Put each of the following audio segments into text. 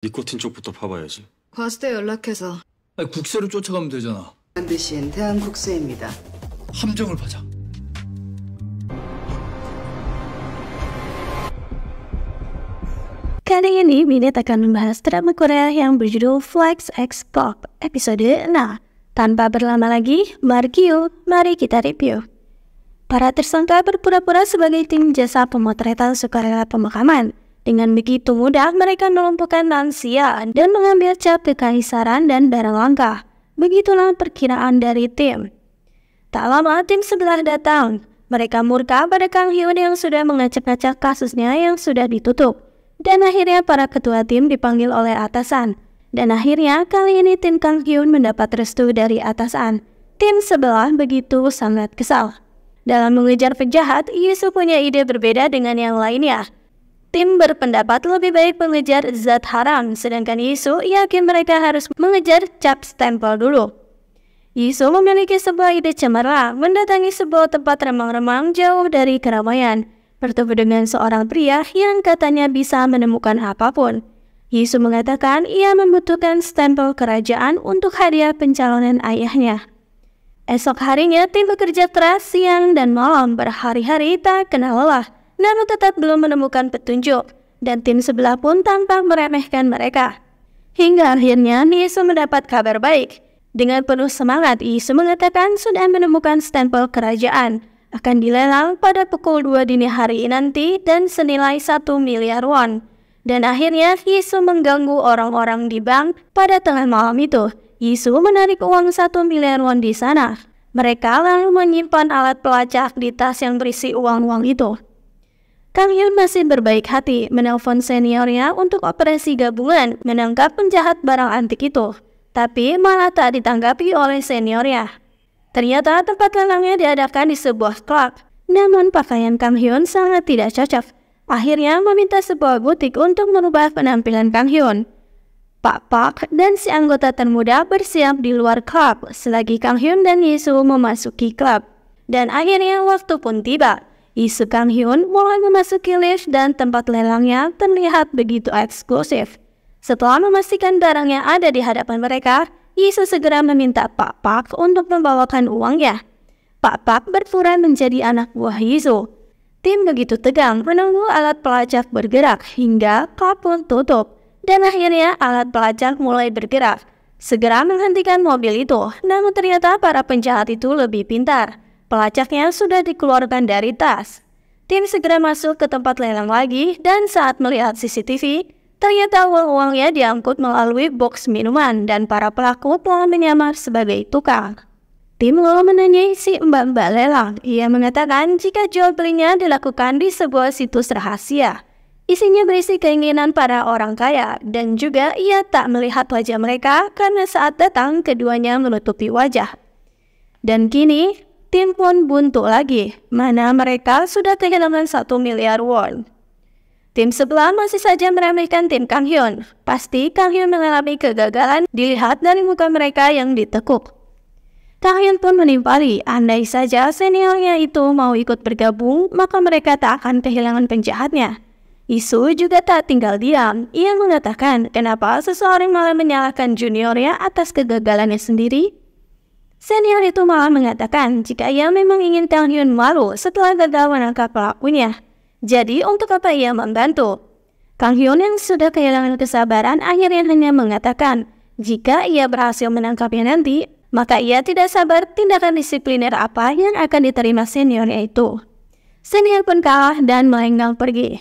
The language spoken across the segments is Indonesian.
니코틴 쪽부터 파봐야지. 과수대 연락해서 아니, 국세로 쫓아가면 되잖아. 반드시인 대한국세입니다. 함정을 파자. Kali ini Minit akan membahas drama Korea yang berjudul Flex X Pop episode 6. Tanpa berlama lagi, mari kita review. Para tersangka berpura-pura sebagai tim jasa pemotretan sukarela pemakaman. Dengan begitu mudah mereka melumpuhkan lansia dan mengambil cap kekaisaran dan barang langka. Begitulah perkiraan dari tim. Tak lama tim sebelah datang. Mereka murka pada Kang Hyun yang sudah mengacak-acak kasusnya yang sudah ditutup. Dan akhirnya para ketua tim dipanggil oleh atasan. Dan akhirnya kali ini tim Kang Hyun mendapat restu dari atasan. Tim sebelah begitu sangat kesal. Dalam mengejar penjahat, Yisu punya ide berbeda dengan yang lainnya. Tim berpendapat lebih baik mengejar zat haram, sedangkan Yisu yakin mereka harus mengejar cap stempel dulu. Yisu memiliki sebuah ide cemerlang, mendatangi sebuah tempat remang-remang jauh dari keramaian. Bertemu dengan seorang pria yang katanya bisa menemukan apapun. Yisu mengatakan ia membutuhkan stempel kerajaan untuk hadiah pencalonan ayahnya. Esok harinya tim bekerja keras siang dan malam berhari-hari tak kenal lelah, namun tetap belum menemukan petunjuk, dan tim sebelah pun tampak meremehkan mereka. Hingga akhirnya Yisu mendapat kabar baik. Dengan penuh semangat, Yisu mengatakan sudah menemukan stempel kerajaan. Akan dilelang pada pukul 2 dini hari nanti dan senilai 1 miliar won. Dan akhirnya Yisu mengganggu orang-orang di bank pada tengah malam itu. Yisu menarik uang 1 miliar won di sana. Mereka lalu menyimpan alat pelacak di tas yang berisi uang-uang itu. Kang Hyun masih berbaik hati menelpon seniornya untuk operasi gabungan menangkap penjahat barang antik itu. Tapi malah tak ditanggapi oleh seniornya. Ternyata tempat lelangnya diadakan di sebuah klub. Namun pakaian Kang Hyun sangat tidak cocok. Akhirnya meminta sebuah butik untuk merubah penampilan Kang Hyun. Pak Park dan si anggota termuda bersiap di luar klub selagi Kang Hyun dan Yisu memasuki klub. Dan akhirnya waktu pun tiba. Yisu Kang Hyun mulai memasuki lift dan tempat lelangnya terlihat begitu eksklusif. Setelah memastikan barangnya ada di hadapan mereka, Yisu segera meminta Pak Park untuk membawakan uangnya. Pak Park berpura menjadi anak buah Yisu. Tim begitu tegang menunggu alat pelacak bergerak hingga klub pun tutup. Dan akhirnya alat pelacak mulai bergerak. Segera menghentikan mobil itu, namun ternyata para penjahat itu lebih pintar. Pelacaknya sudah dikeluarkan dari tas. Tim segera masuk ke tempat lelang lagi dan saat melihat CCTV, ternyata uang-uangnya diangkut melalui box minuman dan para pelaku telah menyamar sebagai tukang. Tim lalu menanyai si mbak-mbak lelang. Ia mengatakan jika jual belinya dilakukan di sebuah situs rahasia. Isinya berisi keinginan para orang kaya dan juga ia tak melihat wajah mereka karena saat datang keduanya menutupi wajah. Dan kini tim pun buntu lagi, mana mereka sudah kehilangan 1 miliar won. Tim sebelah masih saja meremehkan tim Kang Hyun. Pasti Kang Hyun mengalami kegagalan dilihat dari muka mereka yang ditekuk. Kang Hyun pun menimpali, andai saja seniornya itu mau ikut bergabung, maka mereka tak akan kehilangan penjahatnya. Yisu juga tak tinggal diam. Ia mengatakan kenapa seseorang malah menyalahkan juniornya atas kegagalannya sendiri. Senior itu malah mengatakan jika ia memang ingin Kang Hyun malu setelah gagal menangkap pelakunya. Jadi untuk apa ia membantu? Kang Hyun yang sudah kehilangan kesabaran akhirnya hanya mengatakan jika ia berhasil menangkapnya nanti, maka ia tidak sabar tindakan disipliner apa yang akan diterima seniornya itu. Senior pun kalah dan melenggang pergi.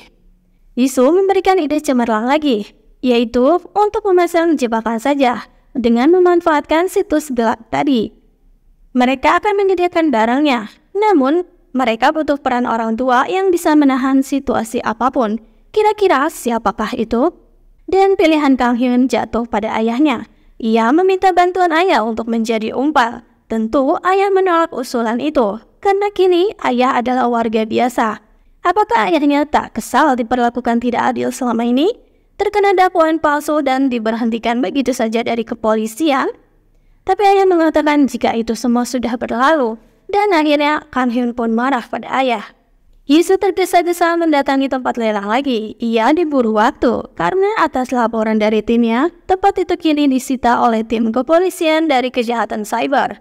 Yisu memberikan ide cemerlang lagi, yaitu untuk memasang jebakan saja dengan memanfaatkan situs gelap tadi. Mereka akan menyediakan barangnya, namun mereka butuh peran orang tua yang bisa menahan situasi apapun. Kira-kira siapakah itu? Dan pilihan Kang Hyun jatuh pada ayahnya. Ia meminta bantuan ayah untuk menjadi umpal. Tentu ayah menolak usulan itu, karena kini ayah adalah warga biasa. Apakah ayahnya tak kesal diperlakukan tidak adil selama ini? Terkena dakwaan palsu dan diberhentikan begitu saja dari kepolisian? Tapi ayah mengatakan jika itu semua sudah berlalu. Dan akhirnya Kang Hyun pun marah pada ayah. Yesus tergesa-gesa mendatangi tempat lelang lagi. Ia diburu waktu karena atas laporan dari timnya, tempat itu kini disita oleh tim kepolisian dari kejahatan cyber.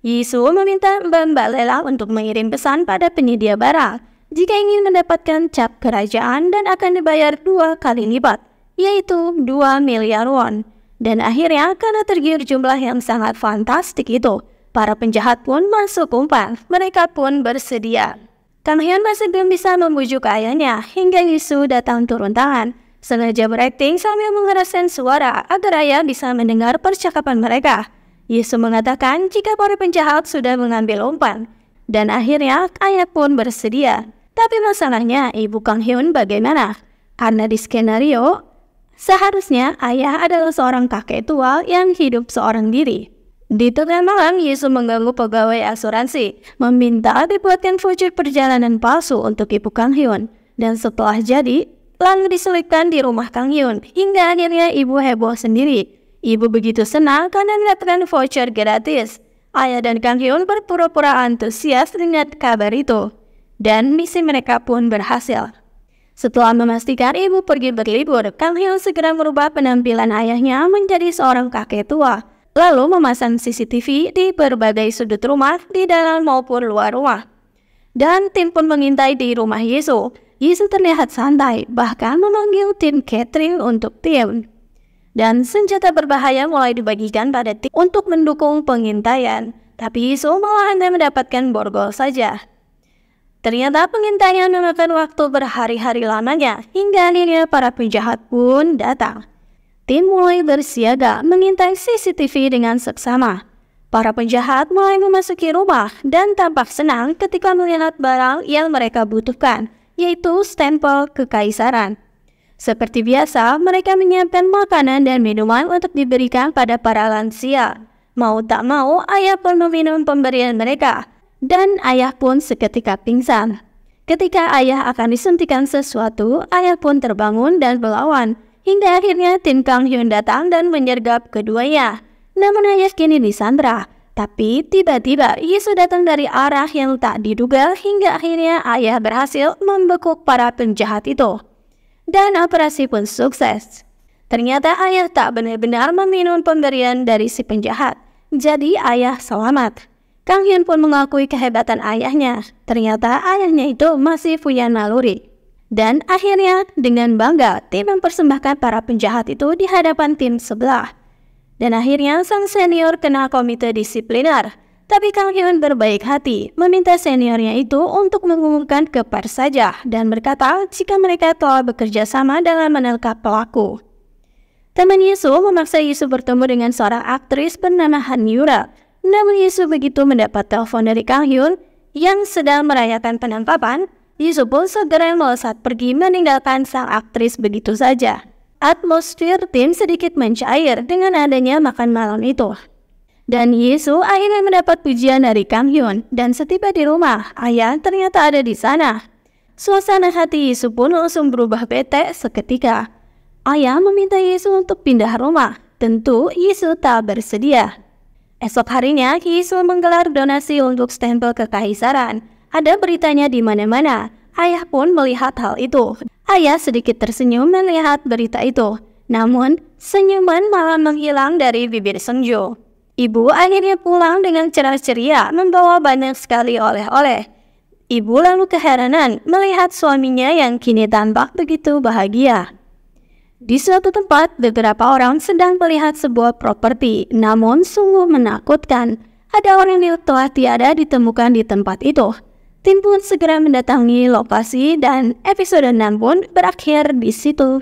Yesus meminta mbak-mbak lelang untuk mengirim pesan pada penyedia barang jika ingin mendapatkan cap kerajaan dan akan dibayar 2 kali lipat, yaitu 2 miliar won. Dan akhirnya karena tergiur jumlah yang sangat fantastik itu, para penjahat pun masuk umpan. Mereka pun bersedia. Kang Hyun masih belum bisa membujuk ayahnya hingga Yisu datang turun tangan, sengaja berakting sambil mengeraskan suara agar ayah bisa mendengar percakapan mereka. Yisu mengatakan jika para penjahat sudah mengambil umpan, dan akhirnya ayah pun bersedia. Tapi masalahnya ibu Kang Hyun bagaimana? Karena di skenario, seharusnya ayah adalah seorang kakek tua yang hidup seorang diri. Di tengah malam, Yesus mengganggu pegawai asuransi, meminta dibuatkan voucher perjalanan palsu untuk ibu Kang Hyun. Dan setelah jadi, lalu diselipkan di rumah Kang Hyun, hingga akhirnya ibu heboh sendiri. Ibu begitu senang karena mendapatkan voucher gratis. Ayah dan Kang Hyun berpura-pura antusias dengan kabar itu. Dan misi mereka pun berhasil. Setelah memastikan ibu pergi berlibur, Kang Hyun segera merubah penampilan ayahnya menjadi seorang kakek tua. Lalu memasang CCTV di berbagai sudut rumah di dalam maupun luar rumah. Dan tim pun mengintai di rumah Yesus. Yesus terlihat santai, bahkan memanggil tim catering untuk tim. Dan senjata berbahaya mulai dibagikan pada tim untuk mendukung pengintaian. Tapi Yesus malah hanya mendapatkan borgol saja. Ternyata pengintaian memakan waktu berhari-hari lamanya, hingga akhirnya para penjahat pun datang. Tim mulai bersiaga mengintai CCTV dengan seksama. Para penjahat mulai memasuki rumah dan tampak senang ketika melihat barang yang mereka butuhkan, yaitu stempel kekaisaran. Seperti biasa, mereka menyiapkan makanan dan minuman untuk diberikan pada para lansia. Mau tak mau, ayah pun meminum pemberian mereka, dan ayah pun seketika pingsan. Ketika ayah akan disuntikan sesuatu, ayah pun terbangun dan melawan. Hingga akhirnya tim Kang Hyun datang dan menyergap keduanya. Namun ayah kini disandra. Tapi tiba-tiba Yesus datang dari arah yang tak diduga hingga akhirnya ayah berhasil membekuk para penjahat itu. Dan operasi pun sukses. Ternyata ayah tak benar-benar meminum pemberian dari si penjahat. Jadi ayah selamat. Kang Hyun pun mengakui kehebatan ayahnya. Ternyata ayahnya itu masih punya naluri. Dan akhirnya dengan bangga tim mempersembahkan para penjahat itu di hadapan tim sebelah. Dan akhirnya sang senior kena komite disipliner. Tapi Kang Hyun berbaik hati meminta seniornya itu untuk mengumumkan ke pers saja dan berkata jika mereka telah bekerja sama dalam menangkap pelaku. Teman Yesus memaksa Yesus bertemu dengan seorang aktris bernama Han Yura. Namun Yesus begitu mendapat telepon dari Kang Hyun yang sedang merayakan penangkapan, Yesus pun segera melesat pergi meninggalkan sang aktris begitu saja. Atmosfer tim sedikit mencair dengan adanya makan malam itu. Dan Yesus akhirnya mendapat pujian dari Kang Hyun dan setiba di rumah, ayah ternyata ada di sana. Suasana hati Yesus pun langsung berubah bete seketika. Ayah meminta Yesus untuk pindah rumah. Tentu Yesus tak bersedia. Esok harinya Yesus menggelar donasi untuk stempel kekaisaran. Ada beritanya di mana-mana. Ayah pun melihat hal itu. Ayah sedikit tersenyum melihat berita itu. Namun, senyuman malah menghilang dari bibir Seungjo. Ibu akhirnya pulang dengan ceria-ceria membawa banyak sekali oleh-oleh. Ibu lalu keheranan melihat suaminya yang kini tampak begitu bahagia. Di suatu tempat, beberapa orang sedang melihat sebuah properti, namun sungguh menakutkan. Ada orang yang telah tiada ditemukan di tempat itu. Tim pun segera mendatangi lokasi dan episode 6 pun berakhir di situ.